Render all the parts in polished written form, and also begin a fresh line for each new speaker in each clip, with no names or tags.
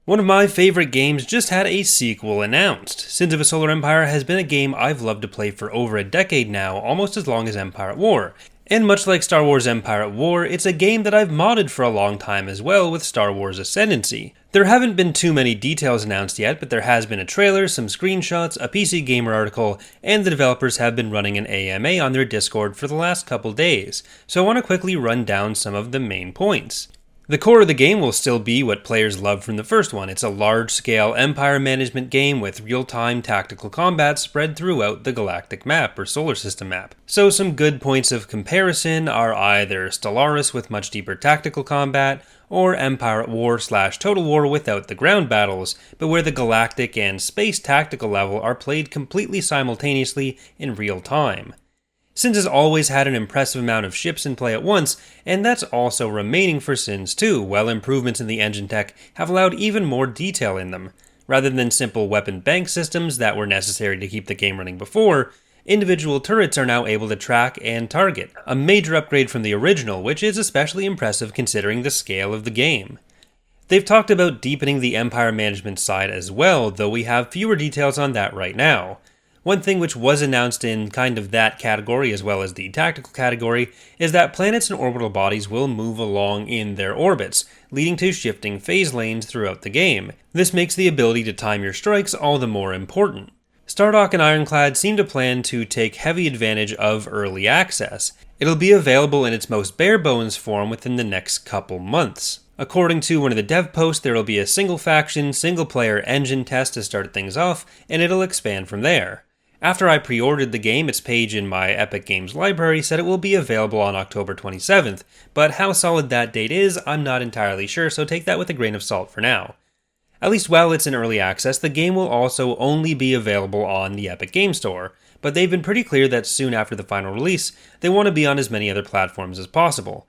One of my favorite games just had a sequel announced. Sins of a Solar Empire has been a game I've loved to play for over a decade now, almost as long as Empire at War. And much like Star Wars Empire at War, it's a game that I've modded for a long time as well with Star Wars Ascendancy. There haven't been too many details announced yet, but there has been a trailer, some screenshots, a PC Gamer article, and the developers have been running an AMA on their Discord for the last couple days, so I want to quickly run down some of the main points. The core of the game will still be what players loved from the first one. It's a large-scale empire management game with real-time tactical combat spread throughout the galactic map or solar system map. So some good points of comparison are either Stellaris with much deeper tactical combat, or Empire at War / Total War without the ground battles, but where the galactic and space tactical level are played completely simultaneously in real time. Sins has always had an impressive amount of ships in play at once, and that's also remaining for Sins 2, while improvements in the engine tech have allowed even more detail in them. Rather than simple weapon bank systems that were necessary to keep the game running before, individual turrets are now able to track and target, a major upgrade from the original, which is especially impressive considering the scale of the game. They've talked about deepening the empire management side as well, though we have fewer details on that right now. One thing which was announced in kind of that category as well as the tactical category is that planets and orbital bodies will move along in their orbits, leading to shifting phase lanes throughout the game. This makes the ability to time your strikes all the more important. Stardock and Ironclad seem to plan to take heavy advantage of early access. It'll be available in its most bare bones form within the next couple months. According to one of the dev posts, there will be a single faction, single player engine test to start things off, and it'll expand from there. After I pre-ordered the game, its page in my Epic Games library said it will be available on October 27th, but how solid that date is, I'm not entirely sure, so take that with a grain of salt for now. At least while it's in early access, the game will also only be available on the Epic Game Store, but they've been pretty clear that soon after the final release, they want to be on as many other platforms as possible.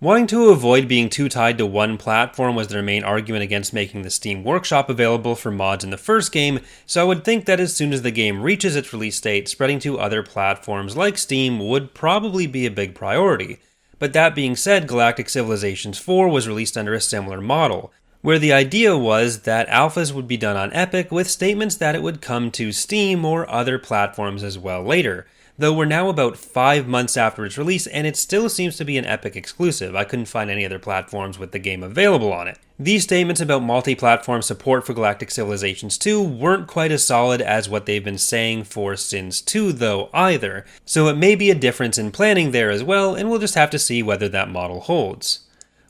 Wanting to avoid being too tied to one platform was their main argument against making the Steam Workshop available for mods in the first game, so I would think that as soon as the game reaches its release date, spreading to other platforms like Steam would probably be a big priority. But that being said, Galactic Civilizations 4 was released under a similar model, where the idea was that alphas would be done on Epic with statements that it would come to Steam or other platforms as well later. Though we're now about 5 months after its release and it still seems to be an Epic exclusive. I couldn't find any other platforms with the game available on it. These statements about multi-platform support for Galactic Civilizations 2 weren't quite as solid as what they've been saying for Sins 2 though either, so it may be a difference in planning there as well, and we'll just have to see whether that model holds.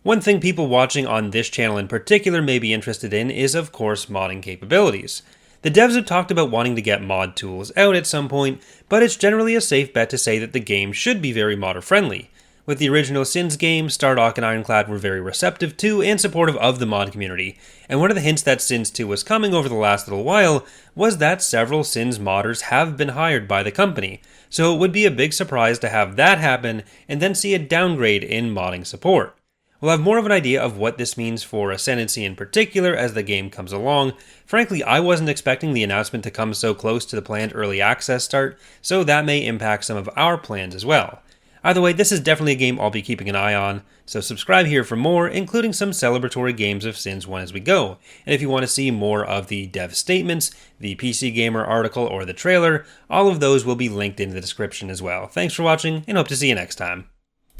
One thing people watching on this channel in particular may be interested in is of course modding capabilities. The devs have talked about wanting to get mod tools out at some point, but it's generally a safe bet to say that the game should be very modder-friendly. With the original Sins game, Stardock and Ironclad were very receptive to and supportive of the mod community, and one of the hints that Sins 2 was coming over the last little while was that several Sins modders have been hired by the company, so it would be a big surprise to have that happen and then see a downgrade in modding support. We'll have more of an idea of what this means for Ascendancy in particular as the game comes along. Frankly, I wasn't expecting the announcement to come so close to the planned early access start, so that may impact some of our plans as well. Either way, this is definitely a game I'll be keeping an eye on, so subscribe here for more, including some celebratory games of Sins 1 as we go. And if you want to see more of the dev statements, the PC Gamer article, or the trailer, all of those will be linked in the description as well. Thanks for watching, and hope to see you next time.